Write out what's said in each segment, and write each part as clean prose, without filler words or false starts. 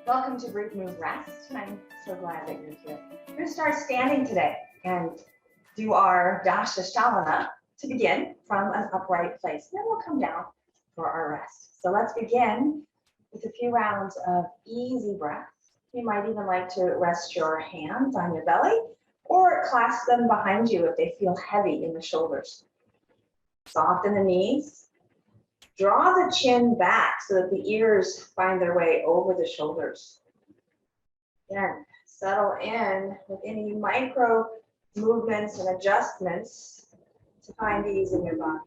Welcome to Breathe, Move, Rest. I'm so glad that you're here. We're going to start standing today and do our Dasha Shalana to begin from an upright place. Then we'll come down for our rest. So let's begin with a few rounds of easy breath. You might even like to rest your hands on your belly or clasp them behind you if they feel heavy in the shoulders. Soften the knees. Draw the chin back so that the ears find their way over the shoulders. Again, settle in with any micro movements and adjustments to find ease in your body.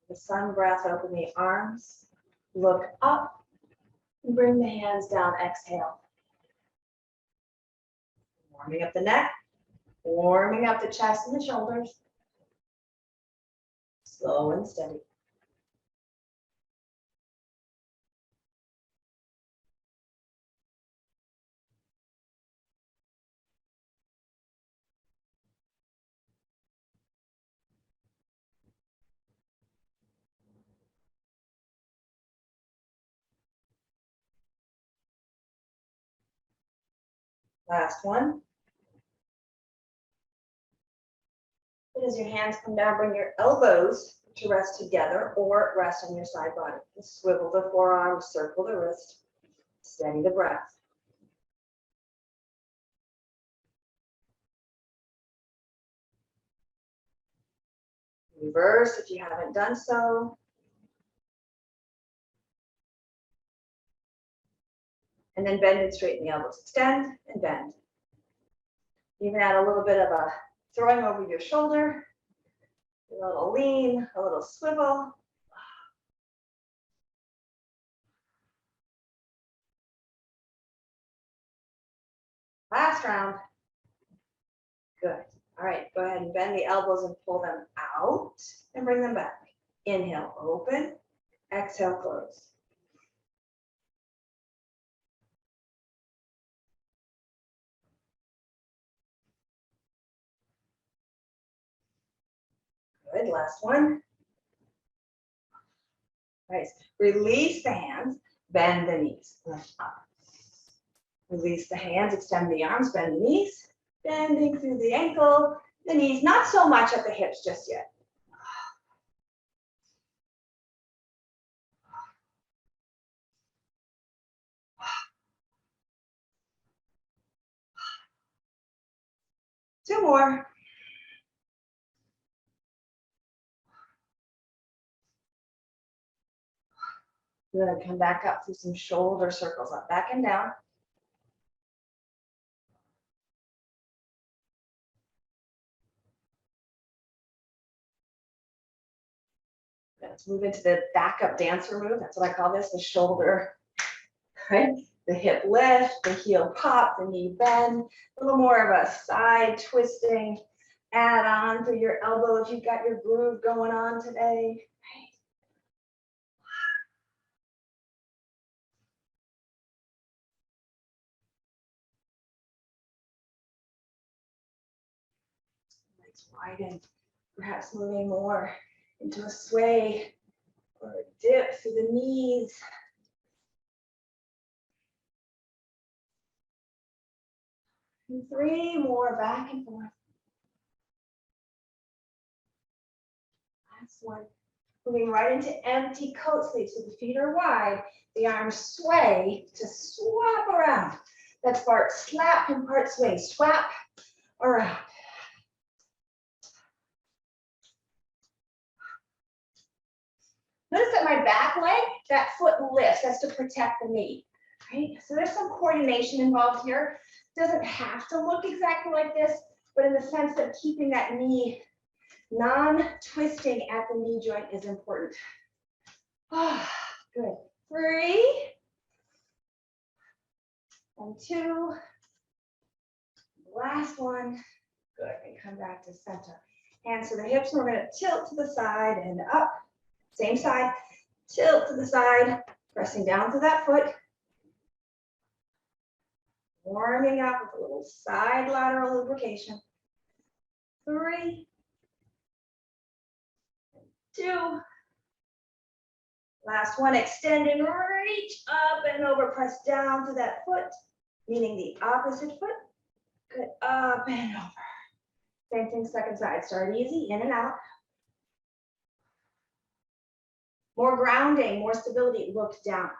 The sun breath, open the arms, look up, and bring the hands down, exhale. Warming up the neck, warming up the chest and the shoulders. Slow and steady. Last one. But as your hands come down, bring your elbows to rest together or rest on your side body. Swivel the forearms, circle the wrist, steady the breath. Reverse if you haven't done so. And then bend and straighten the elbows. Extend and bend. You can add a little bit of a throwing over your shoulder, a little lean, a little swivel. Last round. Good. All right, go ahead and bend the elbows and pull them out and bring them back. Inhale, open. Exhale, close. Good, last one. Nice. Release the hands, bend the knees, lift up. Release the hands, extend the arms, bend the knees, bending through the ankle, the knees, not so much at the hips just yet. Two more. We're going to come back up through some shoulder circles, up, back, and down. Let's move into the backup dancer move. That's what I call this, the shoulder, right? The hip lift, the heel pop, the knee bend, a little more of a side twisting. Add on through your elbow if you've got your groove going on today. Legs widen, perhaps moving more into a sway or a dip through the knees. And three more, back and forth. Last one. Moving right into empty coat sleeves, so the feet are wide, the arms sway to swap around. That's part slap and part sway, swap around. Notice that my back leg, that foot lifts. That's to protect the knee, right? So there's some coordination involved here. Doesn't have to look exactly like this, but in the sense of keeping that knee non-twisting at the knee joint is important. Oh, good. 3 and 2. Last one. Good. And come back to center. Hands to the hips, and we're going to tilt to the side and up. Same side. Tilt to the side, pressing down to that foot. Warming up with a little side lateral lubrication. 3, 2. Last one, extend and reach up and over, press down to that foot, meaning the opposite foot. Good, up and over. Same thing, second side. Start easy, in and out. More grounding, more stability, look down.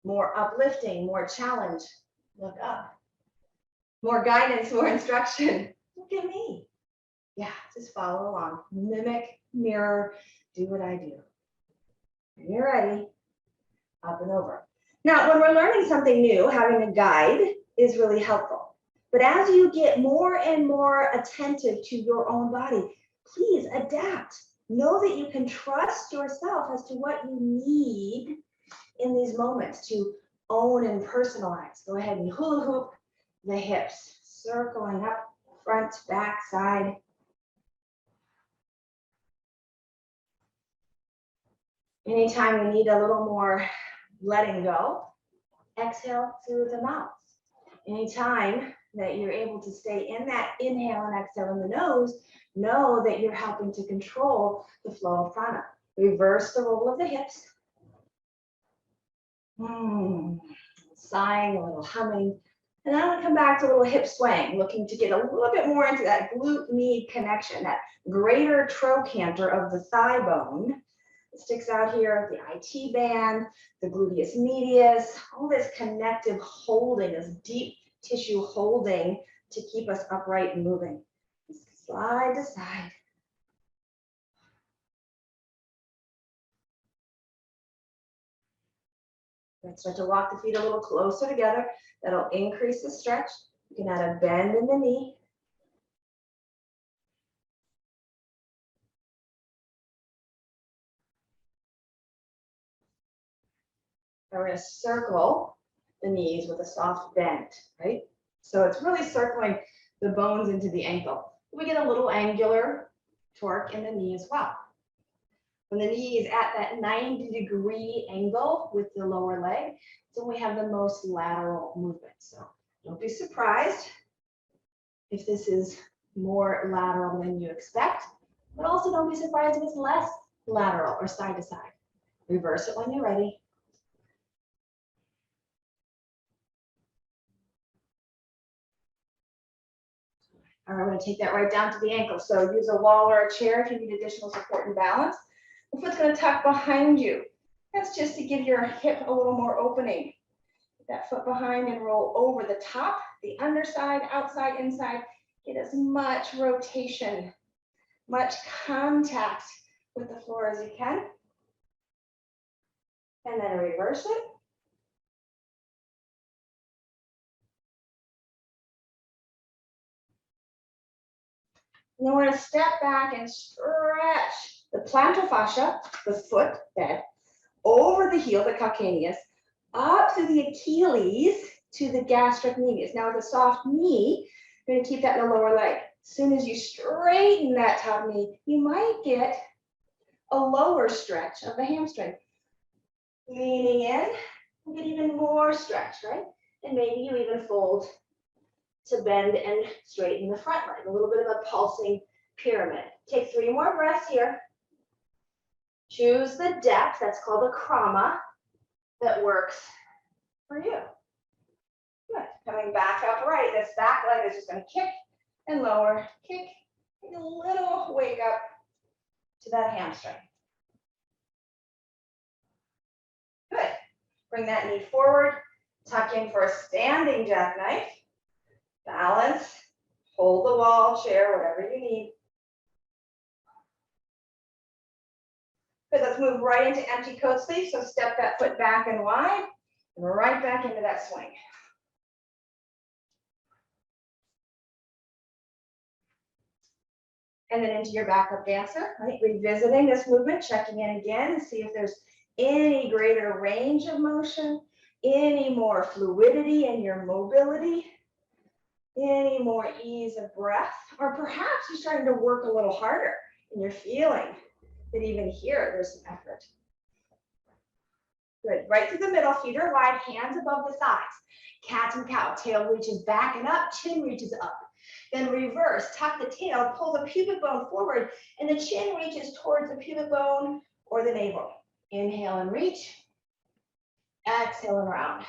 More uplifting, more challenge, look up. More guidance, more instruction, look at me. Yeah, just follow along. Mimic, mirror, do what I do. When you're ready, up and over. Now, when we're learning something new, having a guide is really helpful. But as you get more and more attentive to your own body, please adapt. Know that you can trust yourself as to what you need in these moments to own and personalize. Go ahead and hula hoop the hips, circling up, front, back, side. Anytime you need a little more letting go, exhale through the mouth. Anytime that you're able to stay in that inhale and exhale in the nose, know that you're helping to control the flow of prana. Reverse the roll of the hips. Sighing, a little humming. And then I'm gonna come back to a little hip swaying, looking to get a little bit more into that glute-knee connection, that greater trochanter of the thigh bone. It sticks out here, the IT band, the gluteus medius, all this connective holding, this deep tissue holding to keep us upright and moving. Slide to side. Let's start to walk the feet a little closer together. That'll increase the stretch. You can add a bend in the knee. And we're going to circle the knees with a soft bend, right? So it's really circling the bones into the ankle. We get a little angular torque in the knee as well. When the knee is at that 90-degree angle with the lower leg, so we have the most lateral movement. So don't be surprised if this is more lateral than you expect, but also don't be surprised if it's less lateral or side to side. Reverse it when you're ready. All right, we're going to take that right down to the ankle. So use a wall or a chair if you need additional support and balance. The foot's going to tuck behind you. That's just to give your hip a little more opening. Get that foot behind and roll over the top, the underside, outside, inside. Get as much rotation, much contact with the floor as you can. And then reverse it. And then we're going to step back and stretch the plantar fascia, the foot bed, over the heel, the calcaneus, up to the Achilles, to the gastrocnemius. Now with a soft knee, you're going to keep that in the lower leg. As soon as you straighten that top knee, you might get a lower stretch of the hamstring. Leaning in, you get even more stretch, right? And maybe you even fold to bend and straighten the front leg, a little bit of a pulsing pyramid. Take 3 more breaths here. Choose the depth, that's called a krama, that works for you. Good. Coming back upright, this back leg is just going to kick and lower, kick, and a little wake up to that hamstring. Good. Bring that knee forward, tuck in for a standing jackknife. Balance, hold the wall, chair, whatever you need. Good, let's move right into empty coat sleeve. So step that foot back and wide and right back into that swing. And then into your backup dancer, right? Revisiting this movement, checking in again to see if there's any greater range of motion, any more fluidity in your mobility, any more ease of breath, or perhaps you're starting to work a little harder and you're feeling that even here there's some effort. Good, right through the middle, feet are wide, hands above the thighs. Cat and cow, tail reaches back and up, chin reaches up. Then reverse, tuck the tail, pull the pubic bone forward, and the chin reaches towards the pubic bone or the navel. Inhale and reach, exhale and round.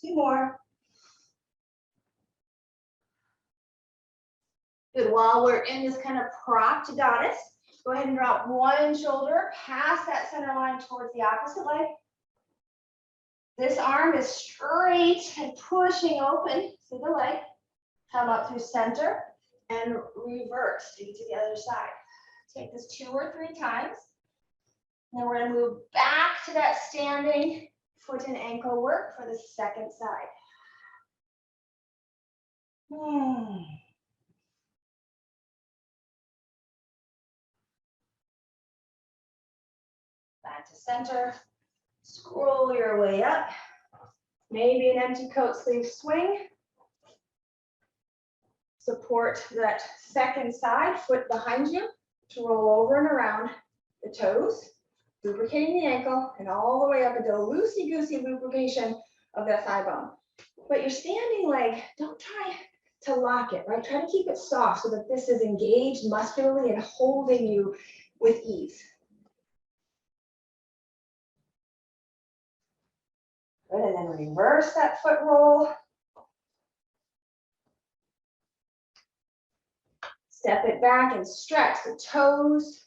Two more. Good, while we're in this kind of propped goddess, go ahead and drop one shoulder past that center line towards the opposite leg. This arm is straight and pushing open to the leg. Come up through center and reverse, take it to the other side. Take this 2 or 3 times. And then we're gonna move back to that standing foot and ankle work for the second side. Back to center, scroll your way up. Maybe an empty coat sleeve swing. Support that second side, foot behind you to roll over and around the toes, lubricating the ankle and all the way up into loosey-goosey lubrication of that thigh bone. But your standing leg, don't try to lock it, right? Try to keep it soft so that this is engaged muscularly and holding you with ease. Good, and then reverse that foot roll. Step it back and stretch the toes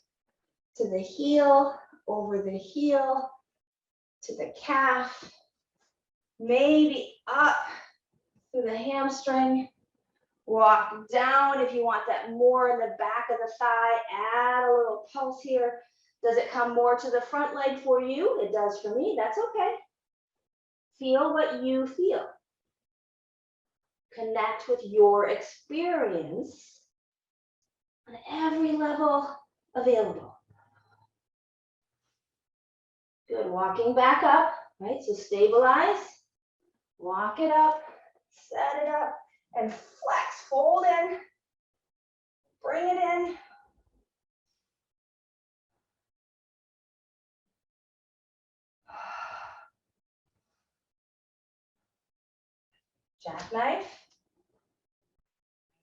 to the heel, over the heel, to the calf, maybe up through the hamstring. Walk down if you want that more in the back of the thigh. Add a little pulse here. Does it come more to the front leg for you? It does for me. That's okay. Feel what you feel. Connect with your experience on every level available. Good, walking back up, right? So stabilize, walk it up, set it up, and flex, fold in, bring it in. Jackknife,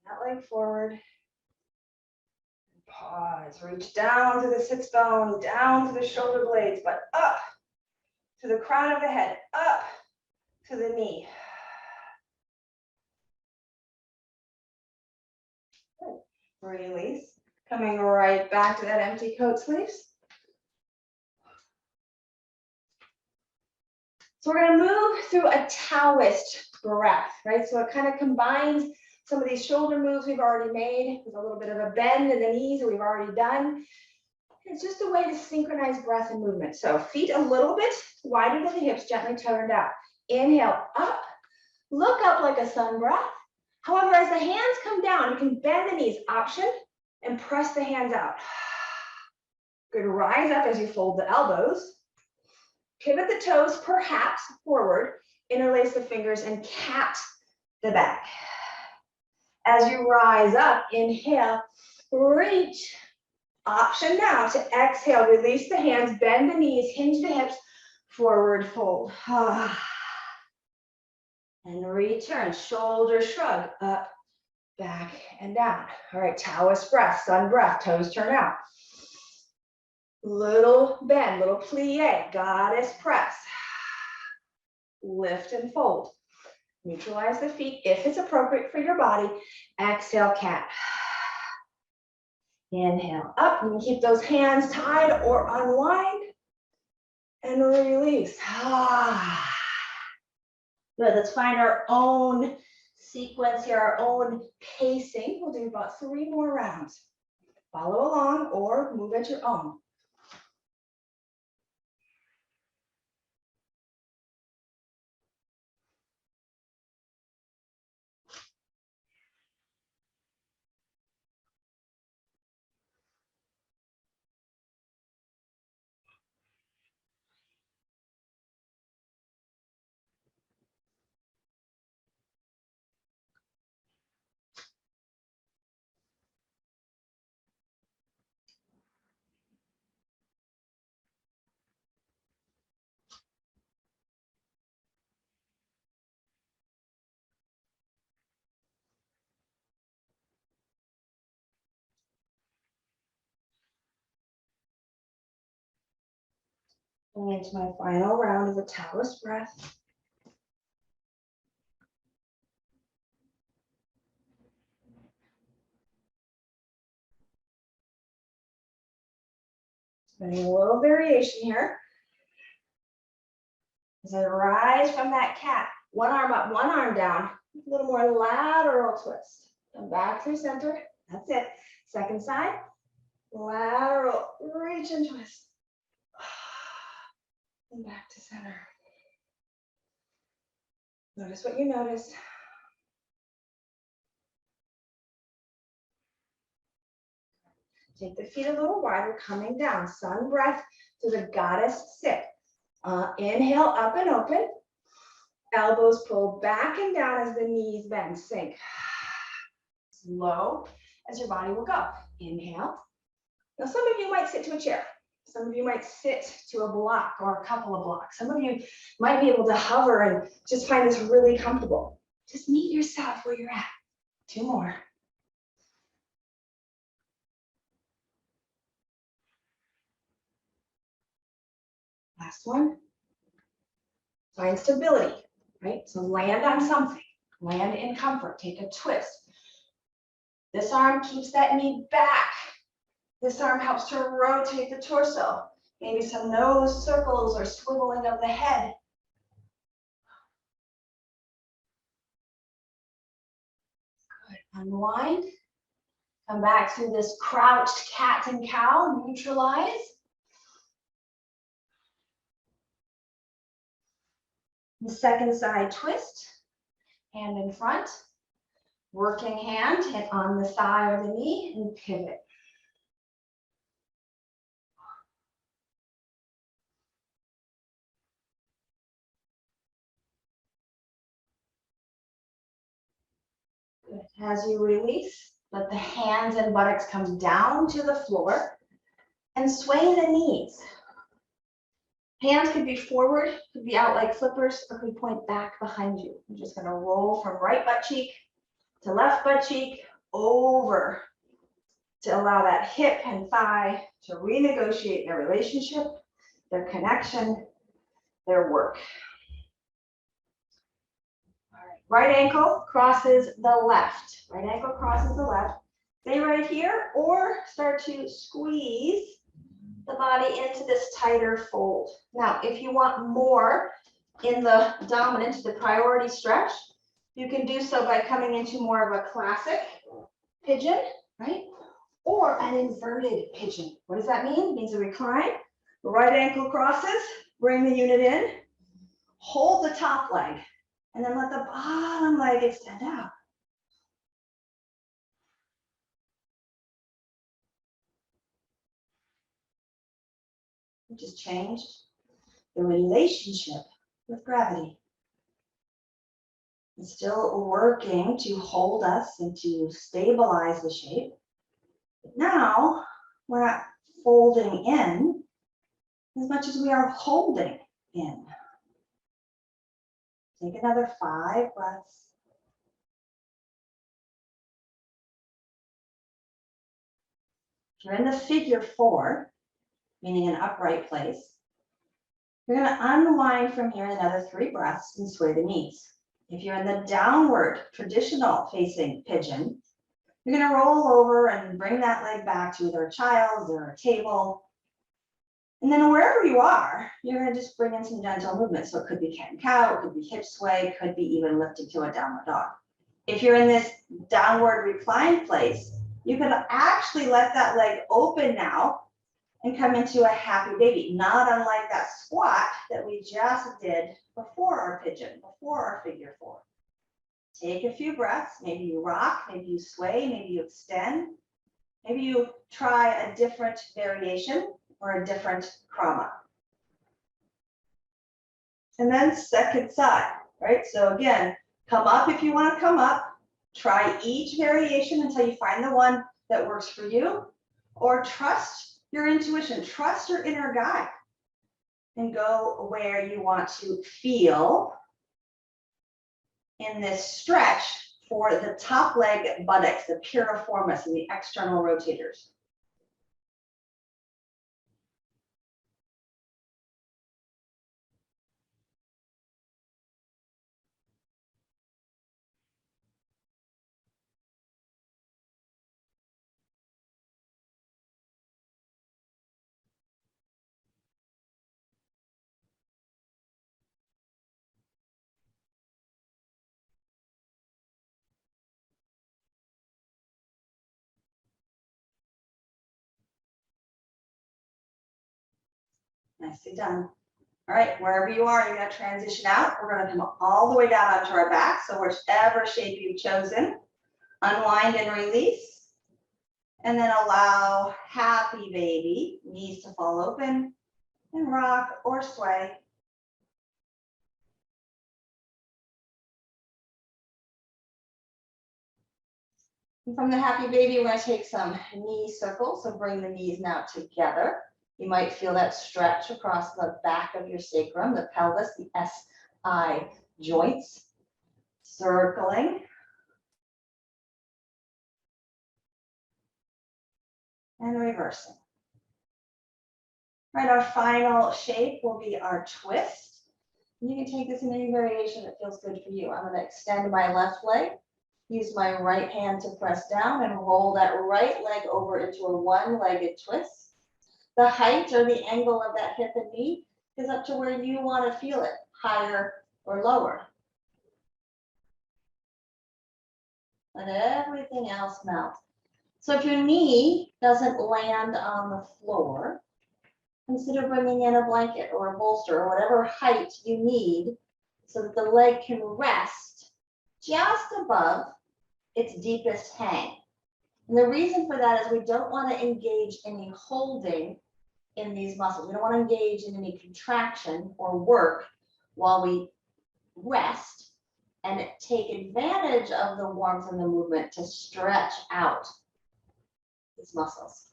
that leg forward. Pause, reach down to the sits bone, down to the shoulder blades, but up to the crown of the head, up to the knee. Good. Release, coming right back to that empty coat sleeves. So we're gonna move through a Taoist breath, right? So it kind of combines some of these shoulder moves we've already made with a little bit of a bend in the knees that we've already done. It's just a way to synchronize breath and movement. So feet a little bit wider than the hips, gently turned out. Inhale up, look up like a sun breath. However, as the hands come down, you can bend the knees, option, and press the hands out. Good, rise up as you fold the elbows. Pivot the toes, perhaps forward, interlace the fingers and cat the back. As you rise up, inhale, reach. Option now to exhale, release the hands, bend the knees, hinge the hips, forward fold. And return, shoulder shrug, up, back, and down. All right, Taoist breath, sun breath, toes turn out. Little bend, little plie, goddess press. Lift and fold. Neutralize the feet if it's appropriate for your body. Exhale, cat. Inhale up. You can keep those hands tied or unwind. And release. Good, let's find our own sequence here, our own pacing. We'll do about 3 more rounds. Follow along or move at your own. Going into my final round of the Taoist breath. Getting a little variation here. As I rise from that cat, one arm up, one arm down, a little more lateral twist. Come back through center. That's it. Second side, lateral, reach and twist. And back to center. Notice what you notice. Take the feet a little wider, coming down. Sun breath to the goddess sit. Inhale up and open. Elbows pull back and down as the knees bend. Sink. Slow as your body will go. Inhale. Now some of you might sit to a chair. Some of you might sit to a block or a couple of blocks. Some of you might be able to hover and just find this really comfortable. Just meet yourself where you're at. 2 more. Last one. Find stability, right? So land on something. Land in comfort. Take a twist. This arm keeps that knee back. This arm helps to rotate the torso. Maybe some nose circles or swiveling of the head. Good. Unwind. Come back through this crouched cat and cow. Neutralize. The second side twist. Hand in front. Working hand, hit on the thigh or the knee and pivot. Good. As you release, let the hands and buttocks come down to the floor and sway the knees. Hands could be forward, could be out like flippers, or could point back behind you. I'm just going to roll from right butt cheek to left butt cheek over to allow that hip and thigh to renegotiate their relationship, their connection, their work. All right. Right ankle crosses the left. Right ankle crosses the left. Stay right here or start to squeeze the body into this tighter fold. Now, if you want more in the dominant, the priority stretch, you can do so by coming into more of a classic pigeon, right? Or an inverted pigeon. What does that mean? It means a recline. The right ankle crosses, bring the unit in, hold the top leg, and then let the bottom leg extend out. We just changed the relationship with gravity. It's still working to hold us and to stabilize the shape. But now we're not folding in as much as we are holding in. Take another 5 breaths. If you're in the figure 4, meaning an upright place, you're going to unwind from here another 3 breaths and sway the knees. If you're in the downward traditional facing pigeon, You're gonna roll over and bring that leg back to either a child or a table. And then wherever you are, you're gonna just bring in some gentle movement. So it could be cat and cow, it could be hip sway, it could be even lifting to a downward dog. If you're in this downward reclined place, you can actually let that leg open now and come into a happy baby, not unlike that squat that we just did before our pigeon, before our figure four. Take a few breaths, maybe you rock, maybe you sway, maybe you extend, maybe you try a different variation or a different krama. And then second side, right? So again, come up if you want to come up, try each variation until you find the one that works for you, or trust your intuition, trust your inner guide, and go where you want to feel in this stretch for the top leg buttocks, the piriformis and the external rotators. Nicely done. All right, wherever you are, you're gonna transition out. We're gonna come all the way down onto our back. So whichever shape you've chosen, unwind and release. And then allow happy baby, knees to fall open, and rock or sway. And from the happy baby, we're gonna take some knee circles. So bring the knees now together. You might feel that stretch across the back of your sacrum, the pelvis, the SI joints, circling. And reversing. Right, our final shape will be our twist. You can take this in any variation that feels good for you. I'm going to extend my left leg, use my right hand to press down and roll that right leg over into a one-legged twist. The height or the angle of that hip and knee is up to where you want to feel it, higher or lower. Let everything else melt. So if your knee doesn't land on the floor, consider bringing in a blanket or a bolster or whatever height you need so that the leg can rest just above its deepest hang. And the reason for that is we don't want to engage any holding in these muscles. We don't want to engage in any contraction or work while we rest and take advantage of the warmth and the movement to stretch out these muscles.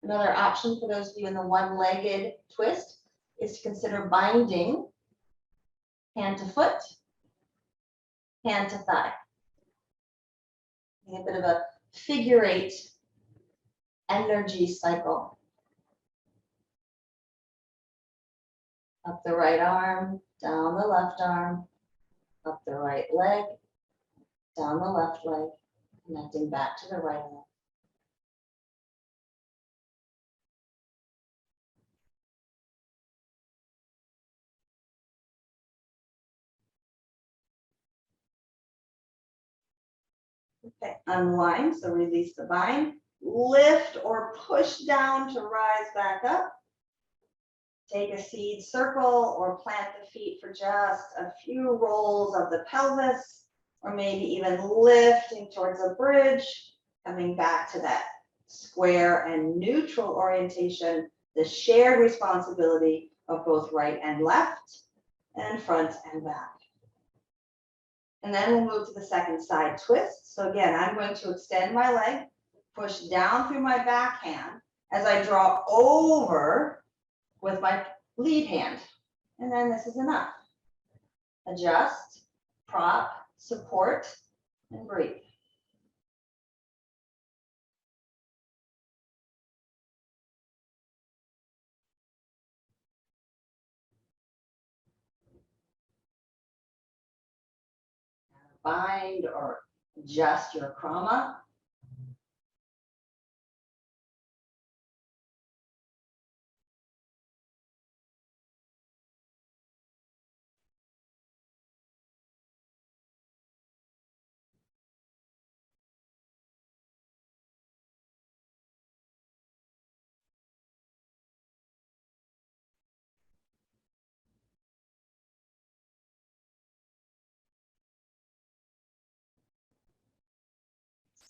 Another option for those of you in the one-legged twist is to consider binding hand to foot, hand to thigh. A bit of a figure eight energy cycle. Up the right arm, down the left arm, up the right leg, down the left leg, connecting back to the right leg. Okay, unwind, so release the bind. Lift or push down to rise back up. Take a seed circle or plant the feet for just a few rolls of the pelvis, or maybe even lifting towards a bridge, coming back to that square and neutral orientation, the shared responsibility of both right and left, and front and back. And then we'll move to the second side twist. So again, I'm going to extend my leg, push down through my backhand as I draw over with my lead hand. And then this is enough. Adjust, prop, support, and breathe. bind or adjust your chroma.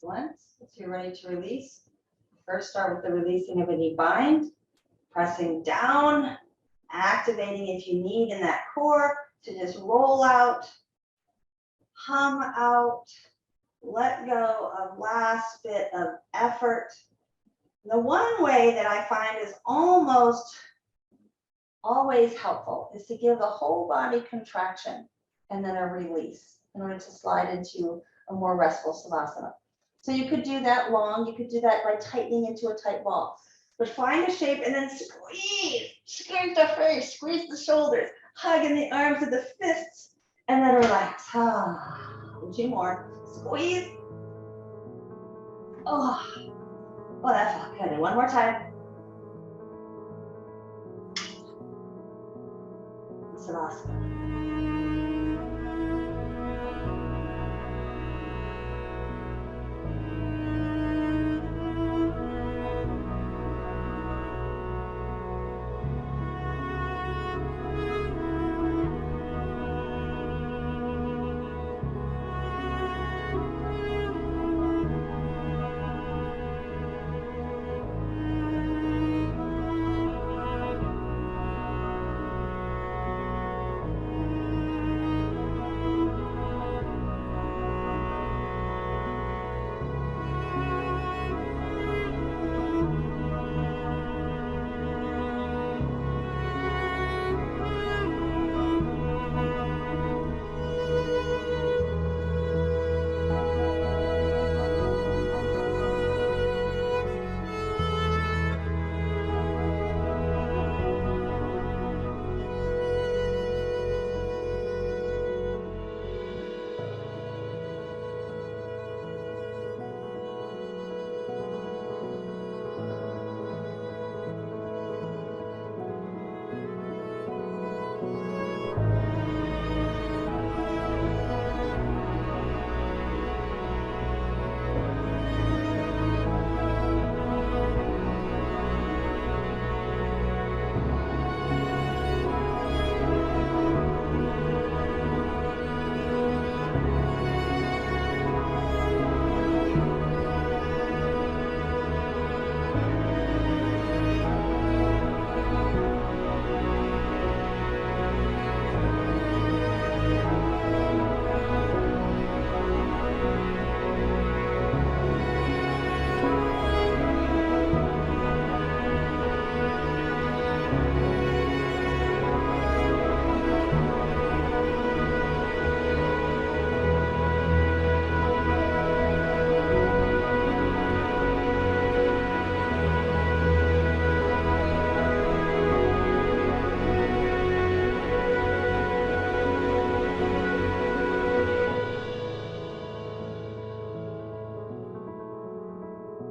Excellent. If you're ready to release, first start with the releasing of any bind, pressing down, activating if you need in that core to just roll out, hum out, let go of last bit of effort. The one way that I find is almost always helpful is to give a whole body contraction and then a release in order to slide into a more restful savasana. So you could do that long, you could do that by tightening into a tight ball. But find a shape and then squeeze the face, squeeze the shoulders, hug in the arms with the fists, and then relax. Two more. Squeeze. Oh, that felt good. And one more time. Savasana.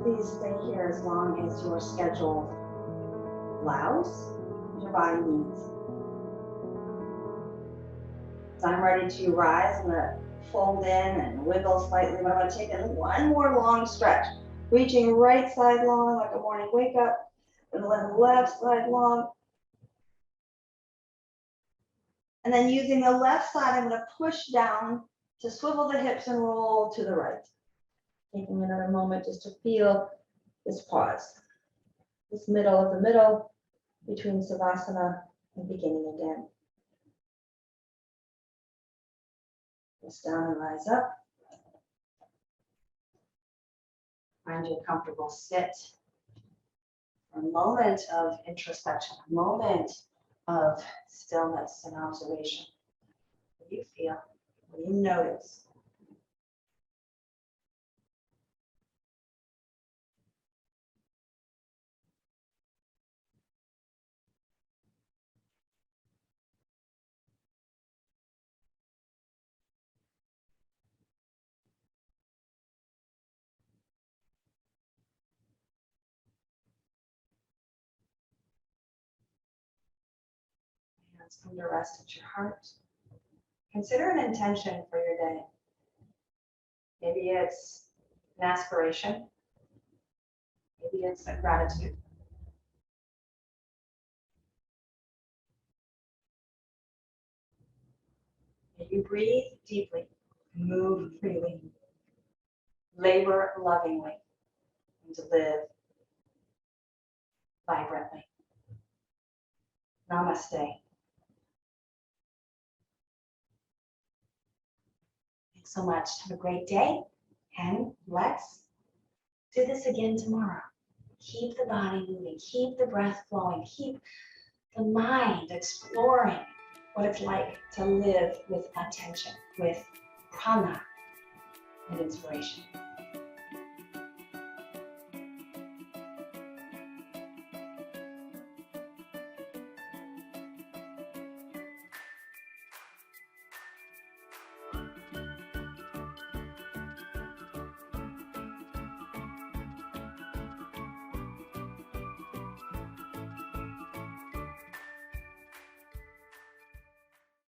Please stay here as long as your schedule allows, your body needs. So I'm ready to rise. I'm going to fold in and wiggle slightly, but I'm going to take in one more long stretch, reaching right side long like a morning wake up, and then left side long. And then using the left side, I'm going to push down to swivel the hips and roll to the right. Taking another moment just to feel this pause, this middle of the middle between Savasana and beginning again. Press down and rise up. Find your comfortable sit. A moment of introspection, a moment of stillness and observation. What do you feel? What do you notice? Let's come to rest at your heart. Consider an intention for your day. Maybe it's an aspiration. Maybe it's a gratitude. May you breathe deeply, move freely, labor lovingly, and live vibrantly. Namaste. Thanks so much. Have a great day, and let's do this again tomorrow. Keep the body moving, keep the breath flowing, keep the mind exploring what it's like to live with attention, with prana and inspiration.